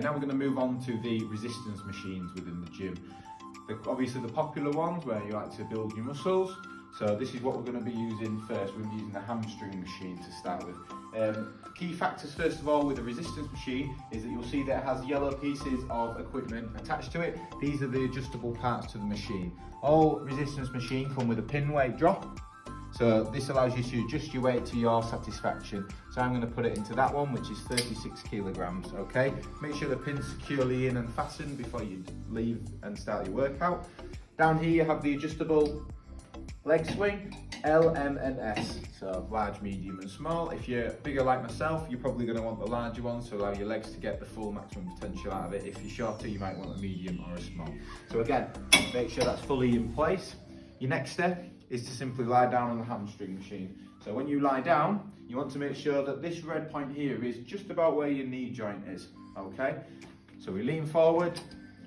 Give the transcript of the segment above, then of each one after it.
now we're going to move on to the resistance machines within the gym. Obviously the popular ones where you like to build your muscles. So this is what we're going to be using first. We're going to be using the hamstring machine to start with. Key factors first of all with the resistance machine is that you'll see that it has yellow pieces of equipment attached to it. These are the adjustable parts to the machine. All resistance machines come with a pin weight drop. So this allows you to adjust your weight to your satisfaction. So I'm going to put it into that one, which is 36 kilograms, okay? Make sure the pin's securely in and fastened before you leave and start your workout. Down here you have the adjustable leg swing, L, M and S, so large, medium and small. If you're bigger like myself, you're probably going to want the larger one to allow your legs to get the full maximum potential out of it. If you're shorter, you might want a medium or a small. So again, make sure that's fully in place. Your next step is to simply lie down on the hamstring machine. So when you lie down, you want to make sure that this red point here is just about where your knee joint is, okay? So we lean forward,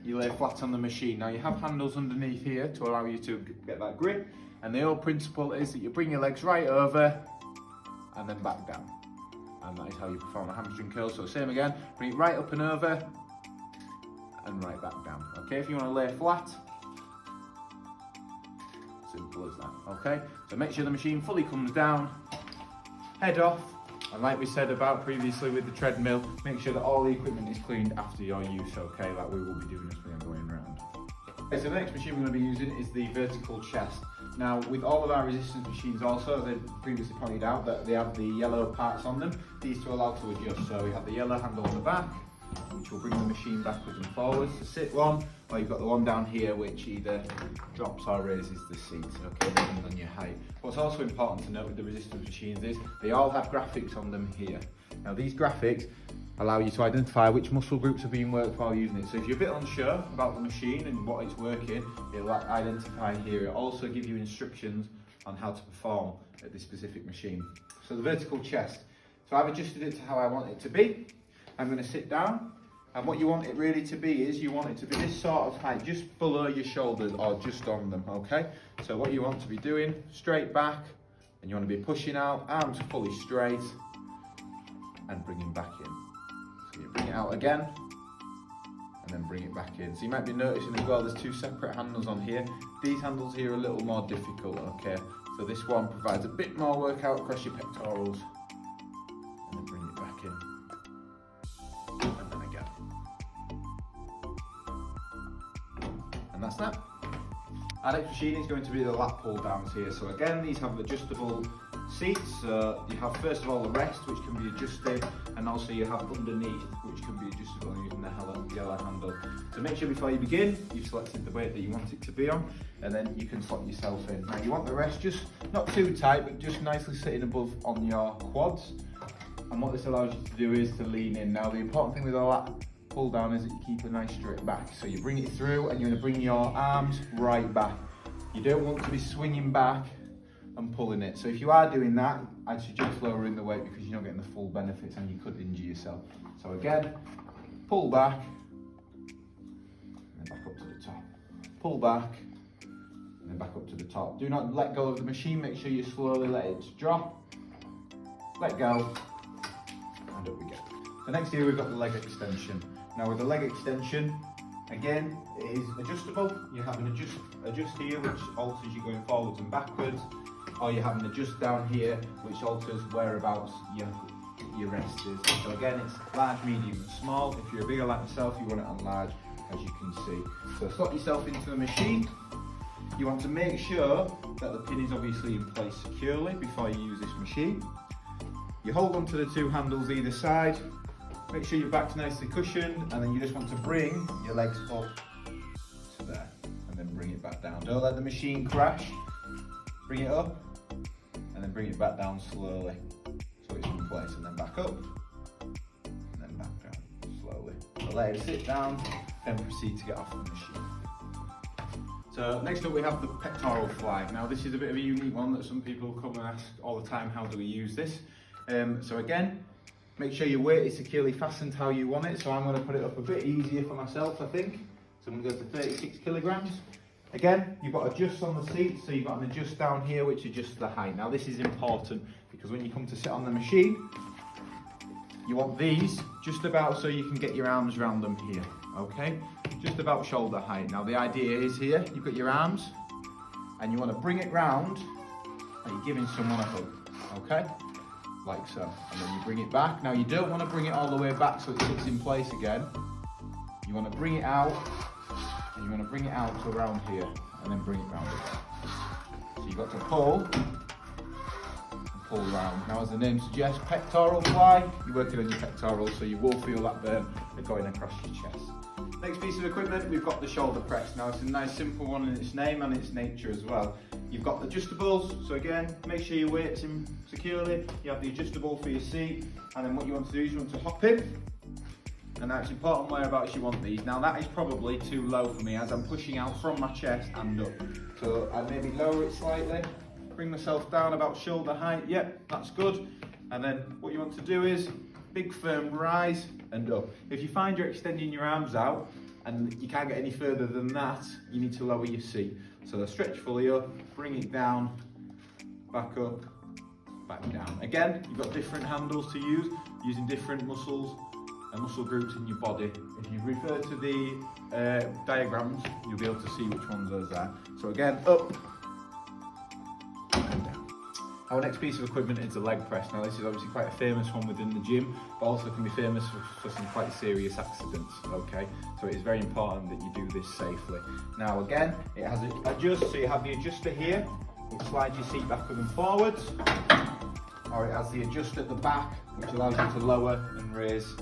you lay flat on the machine. Now you have handles underneath here to allow you to get that grip. And the whole principle is that you bring your legs right over and then back down. And that is how you perform a hamstring curl. So same again, bring it right up and over and right back down. Okay, if you want to lay flat, simple as that, okay? So make sure the machine fully comes down, head off, and like we said about previously with the treadmill, make sure that all the equipment is cleaned after your use, okay? Like we will be doing as we are going around. Okay, so the next machine we're going to be using is the vertical chest. Now, with all of our resistance machines also, they previously pointed out that they have the yellow parts on them, these to allow to adjust. So we have the yellow handle on the back, which will bring the machine backwards and forwards to sit one, or you've got the one down here which either drops or raises the seat, okay, depending on your height. What's also important to note with the resistance machines is they all have graphics on them here. Now these graphics allow you to identify which muscle groups are being worked while using it. So if you're a bit unsure about the machine and what it's working, it'll identify here. It'll also give you instructions on how to perform at this specific machine. So the vertical chest. So I've adjusted it to how I want it to be. I'm going to sit down, and what you want it really to be is you want it to be this sort of height, just below your shoulders or just on them, okay? So what you want to be doing, straight back, and you want to be pushing out, arms fully straight, and bringing back in. So you bring it out again, and then bring it back in. So you might be noticing as well, there's two separate handles on here. These handles here are a little more difficult, okay? So this one provides a bit more workout across your pectorals, and then bring it back in. And then again. And that's that. Our next machine is going to be the lat pull downs here. So again, these have adjustable seats. You have first of all the rest, which can be adjusted, and also you have underneath, which can be adjustable using the yellow handle. So make sure before you begin, you've selected the weight that you want it to be on, and then you can slot yourself in. Now you want the rest just not too tight, but just nicely sitting above on your quads. And what this allows you to do is to lean in. Now the important thing with all that pull down is that you keep a nice straight back. So you bring it through and you're going to bring your arms right back. You don't want to be swinging back and pulling it. So if you are doing that, I'd suggest lowering the weight because you're not getting the full benefits and you could injure yourself. So again, pull back and then back up to the top. Pull back and then back up to the top. Do not let go of the machine. Make sure you slowly let it drop. Let go. And up we go. So next here we've got the leg extension. Now with the leg extension, again, it is adjustable. You have an adjust here, which alters you going forwards and backwards, or you have an adjust down here, which alters whereabouts your rest is. So again, it's large, medium and small. If you're bigger like myself, you want it on large, as you can see. So slot yourself into the machine. You want to make sure that the pin is obviously in place securely before you use this machine. You hold onto the two handles either side. Make sure your back's nicely cushioned, and then you just want to bring your legs up to there, and then bring it back down. Don't let the machine crash. Bring it up, and then bring it back down slowly, so it's in place, and then back up, and then back down slowly. So let it sit down, then proceed to get off the machine. So next up we have the pectoral fly. Now this is a bit of a unique one that some people come and ask all the time, how do we use this? So again, make sure your weight is securely fastened how you want it. So I'm going to put it up a bit easier for myself, I think. So I'm going to go to 36 kilograms. Again, you've got adjusts on the seat, so you've got an adjust down here which adjusts the height. Now this is important because when you come to sit on the machine, you want these just about so you can get your arms around them here, okay? Just about shoulder height. Now the idea is here, you've got your arms and you want to bring it round and you're giving someone a hug, okay? Like so. And then you bring it back. Now you don't want to bring it all the way back so it sits in place again. You want to bring it out and you want to bring it out to around here and then bring it round again. So you've got to pull round. Now as the name suggests, pectoral fly, you're working on your pectorals so you will feel that burn going across your chest. Next piece of equipment, we've got the shoulder press. Now it's a nice simple one in its name and its nature as well. You've got the adjustables, so again, make sure your weight's in securely. You have the adjustable for your seat, and then what you want to do is you want to hop in, and now it's important whereabouts you want these. Now that is probably too low for me as I'm pushing out from my chest and up. So I maybe lower it slightly, bring myself down about shoulder height. Yep, that's good. And then what you want to do is big firm rise and up. If you find you're extending your arms out and you can't get any further than that, you need to lower your seat. So stretch fully up, bring it down, back up, back down. Again, you've got different handles to use, using different muscles and muscle groups in your body. If you refer to the diagrams, you'll be able to see which ones those are. So again, up and down. Our next piece of equipment is the leg press. Now this is obviously quite a famous one within the gym, but also can be famous for some quite serious accidents, okay? So it is very important that you do this safely. Now again, it has an adjust, so you have the adjuster here, which slides your seat backward and forwards, or it has the adjust at the back, which allows you to lower and raise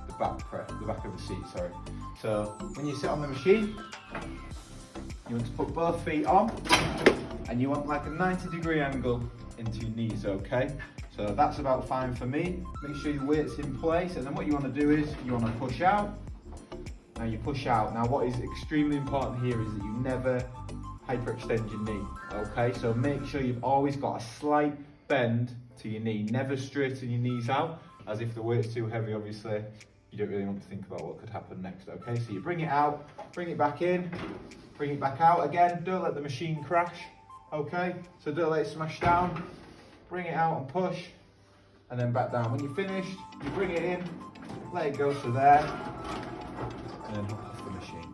the back of the seat, sorry. So when you sit on the machine, you want to put both feet on, and you want like a 90-degree angle into your knees, okay? So that's about fine for me. Make sure your weight's in place, and then what you want to do is you want to push out. Now you push out. Now what is extremely important here is that you never hyperextend your knee, okay? So make sure you've always got a slight bend to your knee. Never straighten your knees out, as if the weight's too heavy, obviously, you don't really want to think about what could happen next, okay? So you bring it out, bring it back in, bring it back out again. Don't let the machine crash. Okay, so don't let it smash down, bring it out and push, and then back down. When you're finished, you bring it in, let it go to there, and then hop off the machine.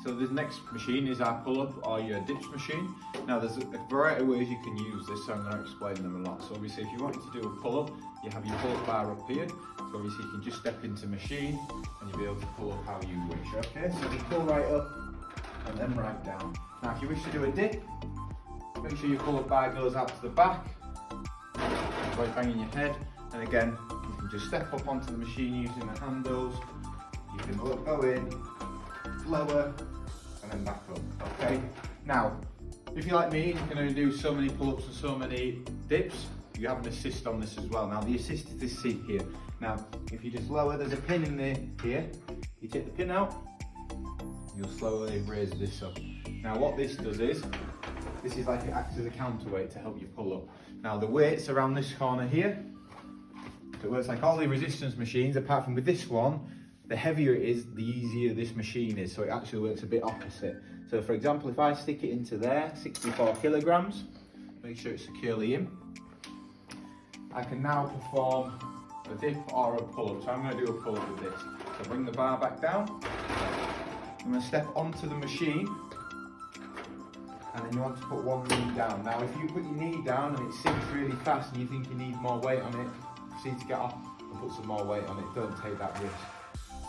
So the next machine is our pull-up or your dips machine. Now there's a variety of ways you can use this, so I'm going to explain them a lot. So obviously if you want to do a pull-up, you have your pull-up bar up here. So obviously you can just step into machine, and you'll be able to pull up how you wish, okay? So you pull right up, and then right down. Now if you wish to do a dip, make sure your pull-up bar goes out to the back, avoid banging your head, and again, you can just step up onto the machine using the handles. You can go in, lower, and then back up, okay? Now, if you're like me, you can only do so many pull-ups and so many dips, you have an assist on this as well. Now the assist is this seat here. Now, if you just lower, there's a pin in there, here, you take the pin out, you'll slowly raise this up. Now what this does is, this is like it acts as a counterweight to help you pull up. Now the weight's around this corner here, so it works like all the resistance machines, apart from with this one, the heavier it is, the easier this machine is, so it actually works a bit opposite. So for example, if I stick it into there, 64 kilograms, make sure it's securely in, I can now perform a dip or a pull-up. So I'm going to do a pull-up with this. So bring the bar back down, I'm going to step onto the machine, and then you want to put one knee down. Now if you put your knee down and it sinks really fast and you think you need more weight on it, proceed to get off and put some more weight on it. Don't take that risk.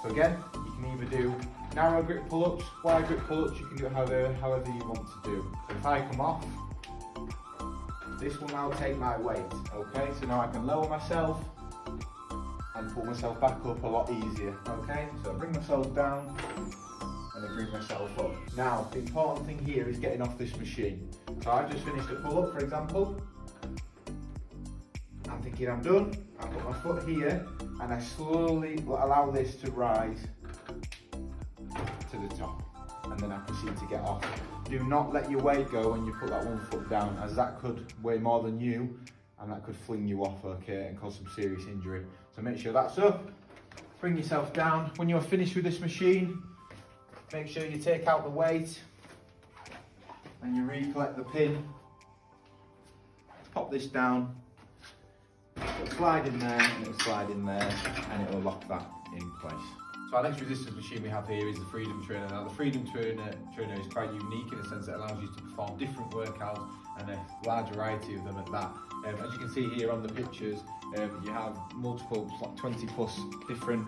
So again, you can either do narrow grip pull-ups, wide grip pull-ups, you can do it however you want to do. So if I come off, this will now take my weight, okay? So now I can lower myself and pull myself back up a lot easier, okay? So I bring myself down, and then bring myself up. Now, the important thing here is getting off this machine. So I've just finished a pull-up, for example. I'm thinking I'm done. I put my foot here, and I slowly allow this to rise to the top. And then I proceed to get off. Do not let your weight go when you put that one foot down, as that could weigh more than you, and that could fling you off, okay, and cause some serious injury. So make sure that's up. Bring yourself down. When you're finished with this machine, make sure you take out the weight and you recollect the pin. Pop this down It'll slide in there, and it'll slide in there, and it'll lock that in place. So our next resistance machine we have here is the Freedom Trainer. Now the Freedom Trainer is quite unique in the sense that it allows you to perform different workouts and a large variety of them at that. As you can see here on the pictures, you have multiple, like 20 plus different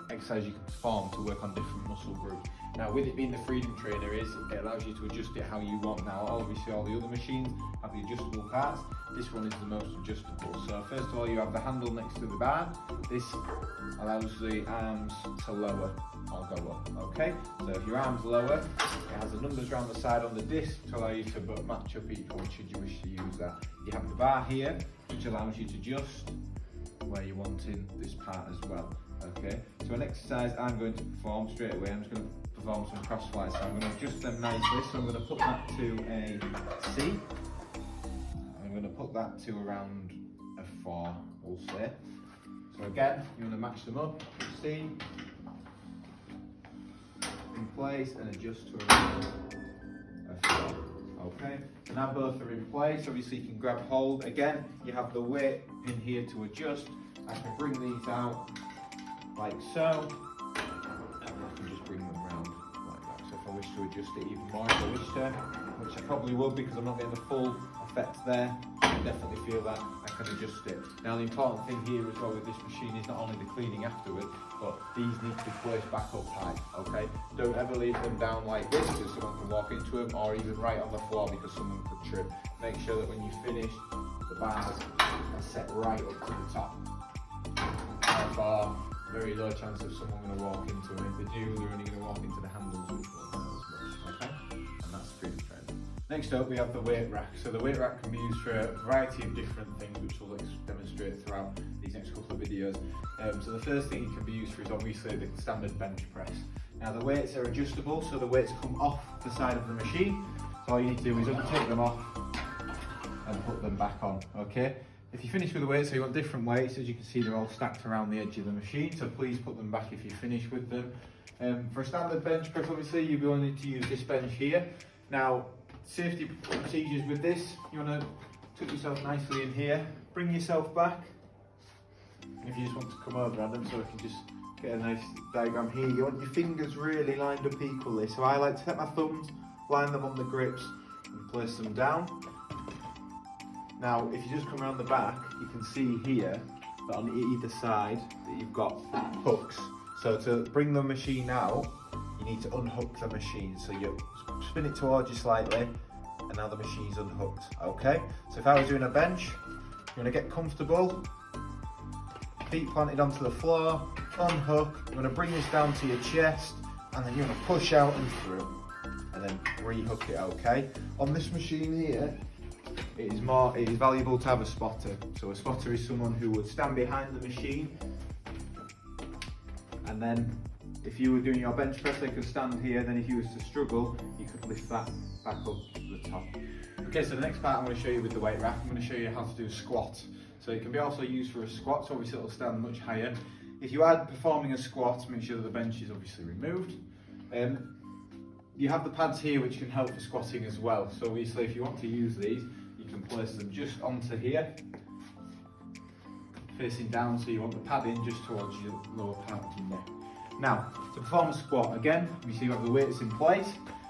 exercises you can perform to work on different muscle groups. Now with it being the Freedom Trainer, it allows you to adjust it how you want. Now obviously all the other machines have the adjustable parts. This one is the most adjustable. So first of all, you have the handle next to the bar. This allows the arms to lower or go up, okay? So if your arm's lower, it has the numbers around the side on the disc to allow you to match up each one should you wish to use that. You have the bar here, which allows you to adjust where you're wanting this part as well, okay? So an exercise I'm going to perform straight away, I'm just going to perform some cross flights. So I'm going to adjust them nicely, so I'm going to put that to a C. I'm going to put that to around a 4, we'll say. So again, you want to match them up, C, in place, and adjust to around a 4. Okay, so now both are in place. Obviously you can grab hold. Again, you have the weight in here to adjust. I can bring these out like so, and I can just bring them around like that. So if I wish to adjust it even more, if I wish to, which I probably will because I'm not getting the full effect there, I definitely feel that I can adjust it. Now the important thing here as well with this machine is not only the cleaning afterwards, but these need to be placed back up high, okay? Don't ever leave them down like this because someone can walk into them, or even right on the floor because someone could trip. Make sure that when you finish, the bars are set right up to the top. Therefore, very low chance of someone going to walk into them. If they do, they're only going to walk into the handles, which won't hurt as much, okay? And that's Freedom Trainer. Next up, we have the weight rack. So the weight rack can be used for a variety of different things, which we'll demonstrate throughout these next couple of videos. So the first thing it can be used for is obviously the standard bench press. Now the weights are adjustable, so the weights come off the side of the machine. So all you need to do is take them off and put them back on, okay? If you finish with the weights, so you want different weights, as you can see they're all stacked around the edge of the machine, so please put them back if you finish with them. For a standard bench press, obviously you will need to use this bench here. Now, safety procedures with this, you want to tuck yourself nicely in here, bring yourself back. If you just want to come over, Adam, so I can just get a nice diagram here, you want your fingers really lined up equally. So I like to take my thumbs, line them on the grips and place them down. Now, if you just come around the back, you can see here that on either side that you've got hooks. So to bring the machine out, you need to unhook the machine. So you spin it towards you slightly, and now the machine's unhooked, okay? So if I was doing a bench, you want to get comfortable, feet planted onto the floor, unhook, you want to bring this down to your chest, and then you want to push out and through, and then re-hook it, okay? On this machine here, it is valuable to have a spotter. So a spotter is someone who would stand behind the machine, and then if you were doing your bench press, they could stand here, then if you was to struggle, you could lift that back up to the top. Okay, so the next part I'm going to show you with the weight rack, I'm going to show you how to do a squat. So it can be also used for a squat, so obviously it'll stand much higher. If you are performing a squat, make sure that the bench is obviously removed. You have the pads here which can help for squatting as well. So obviously if you want to use these, you can place them just onto here, facing down, so you want the pad in just towards your lower part of your neck. Now, to perform a squat, again, you see you have the weights in place.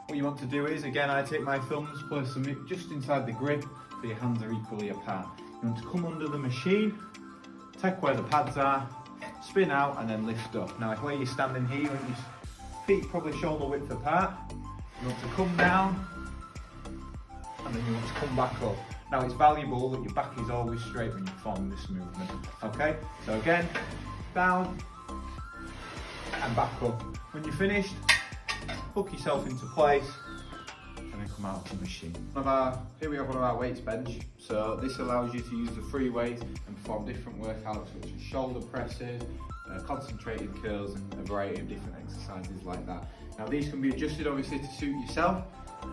What you want to do is, again, I take my thumbs, place them just inside the grip, so your hands are equally apart. You want to come under the machine, take where the pads are, spin out, and then lift up. Now, where you're standing here, you want your feet probably shoulder width apart. You want to come down, and then you want to come back up. Now, it's valuable that your back is always straight when you're performing this movement. Okay, so again, down, and back up. When you're finished, hook yourself into place and then come out of the machine. Here we have one of our weights bench. So this allows you to use the free weight and perform different workouts such as shoulder presses, concentrated curls, and a variety of different exercises like that. Now these can be adjusted obviously to suit yourself.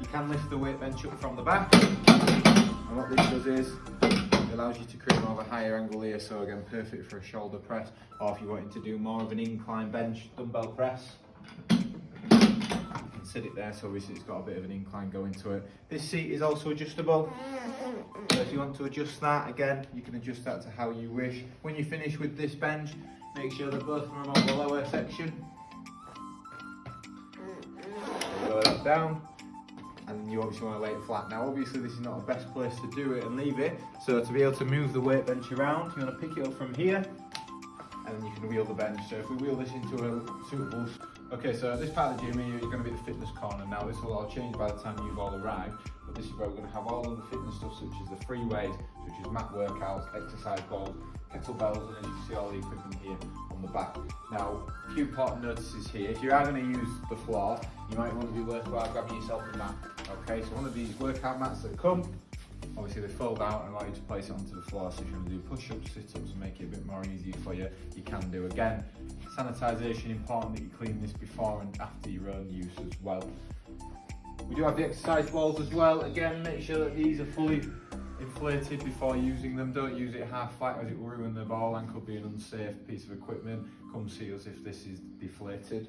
You can lift the weight bench up from the back, and what this does is it allows you to create more of a higher angle here, so again perfect for a shoulder press, or if you're wanting to do more of an incline bench dumbbell press, you can sit it there, so obviously it's got a bit of an incline going to it. This seat is also adjustable, so if you want to adjust that, again, you can adjust that to how you wish. When you finish with this bench, make sure that both of them are on the lower section. Lower that down, and you obviously want to lay it flat. Now obviously this is not the best place to do it and leave it, so to be able to move the weight bench around, you want to pick it up from here, and then you can wheel the bench. So if we wheel this into a suitable... Okay, so this part of the gym here is going to be the fitness corner. Now this will all change by the time you've all arrived, but this is where we're going to have all of the fitness stuff, such as the free weights, such as mat workouts, exercise balls, kettlebells, and as you can see all the equipment here on the back. Now, a few important notices here. If you are going to use the floor, you might want to be worthwhile grabbing yourself a mat. Okay, so one of these workout mats that come, obviously they fold out and allow you to place it onto the floor, so if you want to do push-ups, sit-ups and make it a bit more easy for you, you can do. Again, sanitisation, important that you clean this before and after your own use as well. We do have the exercise balls as well. Again, make sure that these are fully inflated before using them. Don't use it half flat as it will ruin the ball and could be an unsafe piece of equipment. Come see us if this is deflated.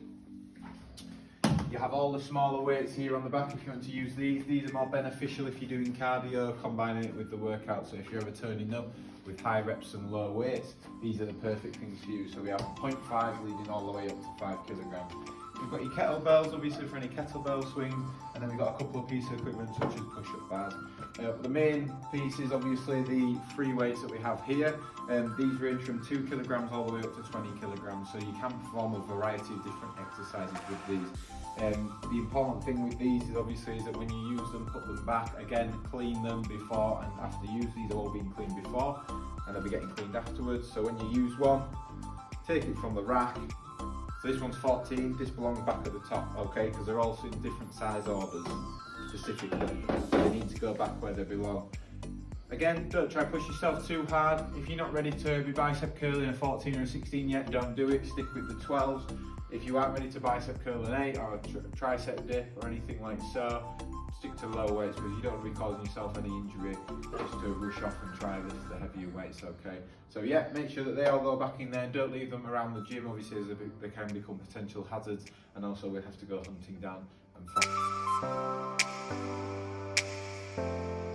You have all the smaller weights here on the back if you want to use these. These are more beneficial if you're doing cardio, combining it with the workout. So if you're ever turning up with high reps and low weights, these are the perfect things to use. So we have 0.5 leading all the way up to 5 kilograms. We've got your kettlebells, obviously for any kettlebell swings, and then we've got a couple of pieces of equipment such as push-up bars. The main piece is obviously the free weights that we have here. These range from 2 kilograms all the way up to 20 kilograms, so you can perform a variety of different exercises with these. The important thing with these is obviously that when you use them, put them back. Again, clean them before and after use. These have all been cleaned before and they'll be getting cleaned afterwards. So when you use one, take it from the rack. So this one's 14, this belongs back at the top, okay? Because they're all in different size orders specifically. So they need to go back where they belong. Again, don't try to push yourself too hard. If you're not ready to be bicep curling a 14 or a 16 yet, don't do it. Stick with the 12s. If you aren't ready to bicep curl an 8 or a tricep dip or anything like so, stick to low weights because you don't want to be causing yourself any injury just to rush off and try lift the heavier weights, okay? So yeah, make sure that they all go back in there and don't leave them around the gym, obviously as they can become potential hazards, and also we have to go hunting down and find